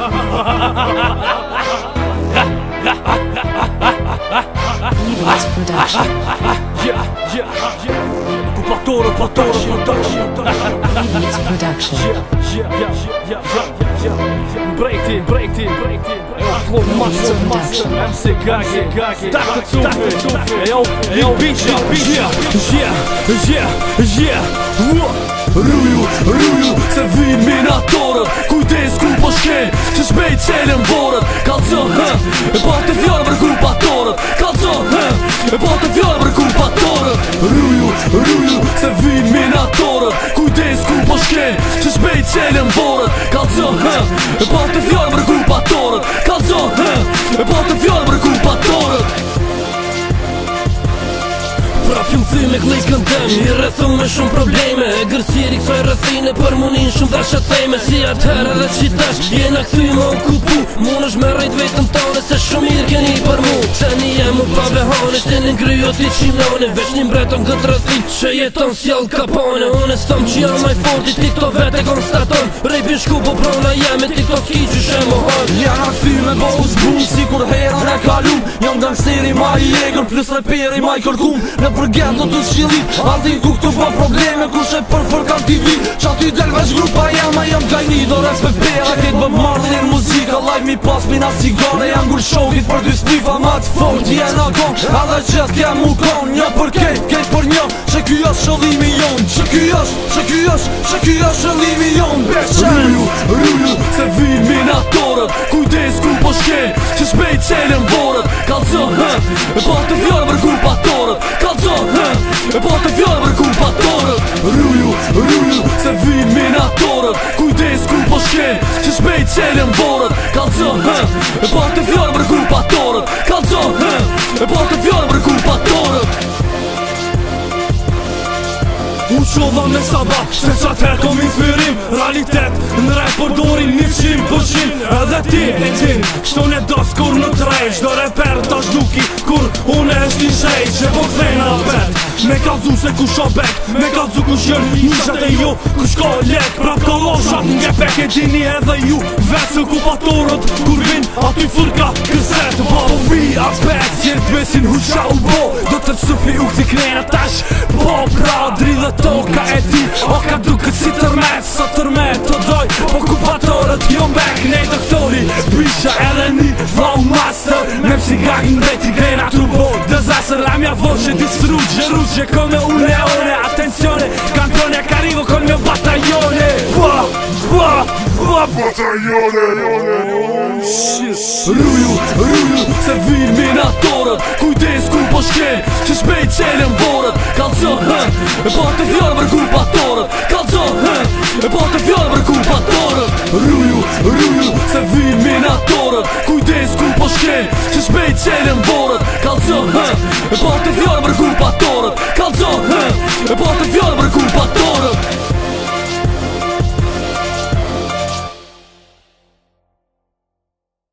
Production. Break it. Flow master. MC Gagi. Tak të cufi. Yo, bicha. Rruju, se vin minatorët. Kujdes ku po shkel, që shpejt qelen vorët. Kalzon, e po të fjallë për kupatorët. Kalzon, e po të fjallë për kupatorët. Rruju, se vin minatorët. Kujdes ku po shkel, që shpejt qelen vorët. Kalzon, e po të fjallë për kupatorët. Kalzon, e po të fjallë për kupatorët. Pra pjumë thyme klikën tem, i rrethun me shumë probleme. E gërësiri kësoj rrethine për munin shumë dhe shëthejme. Si atëherë dhe qitash, jena këthyme o kupu. Mun është me rejt vetëm tane, se shumë mirë keni për mu. Se një jemu pa behane, se një ngryot i qilone. Veç një mbreton këtë rrethit, që jeton si Al Capone. Unë e stom që jam maj forti, ti këto vete konstaton. Rejpin shku po prona jeme, ti këto s'ki që shemohon. Jena këthyme bo u zbun, si kur herën e kalum. Jam gangsteri ma i egrë, plus reperi ma i kërkum. Për ghetto të shqilit, aldin ku këtu pa probleme. Kush e për fërkan TV, që aty del veç grupa jema. Jam gajni do rap për pera, ket bë mardin muzika. Live mi pas mina cigare, jam gull shokit për dy splifa. Ma të fort jena kon, edhe qëtë kem u kon. Një për kejt për një, që ky është shëllimi jon. Që ky është shëllimi jon. Rruju, se vin minatorët. Kujdes ku po shkel, që shpejt qelen vorët. Kalzon, e po të fjallë për kupatorët. Kalzon, e po të fjallë për kupatorët. Rruju, se vin minatorët. Kujdes ku po shkel, që shpejt qelen vorët. Kalzon, e po të fjallë për kupatorët. Kalzon, e po të fjallë për kupatorët. Unë shodha me sabah, se qatëher kom inspirim. Realitet, në rap përdorin 100%. Edhe ti e din, shto ne dos kur në trej. Shdo reper tash duki, kur une është një shej. Që po kthejnë apet, me kalzu se ku shobek. Me kalzu ku shjën nishat e ju, ku shko lek. Prap kaloshat nge pek e dini edhe ju. Vesë ku patorët, kur vin aty fërka këset. Po vi apet, jetë besin huqa u bo. Do të sufi u këti krejnë tash. Po pra dridhe toka e ti, oka duke si tërmet. Sa tërmet të doj, po kupatorët jo mbek. Nej doktori, bisha edhe një vlau master. Me psi gagin drejti grejna të bo. Dëzasër la mja voce distrugge, rugge come un leone. Attenzione, campione che arrivo col mio battaglione. Battaglione. Rruju, se vin minatorët. Kujdes ku po shkel, që shpejt qelen vorët. Kalzon, e po të fjallë për kupatorët. Kalzon, e po të fjallë për kupatorët. Rruju, se vin minatorët. Kujdes ku po shkel, që shpejt qelen vorët. Kalzon, e po të fjallë për kupatorët. Kalzon,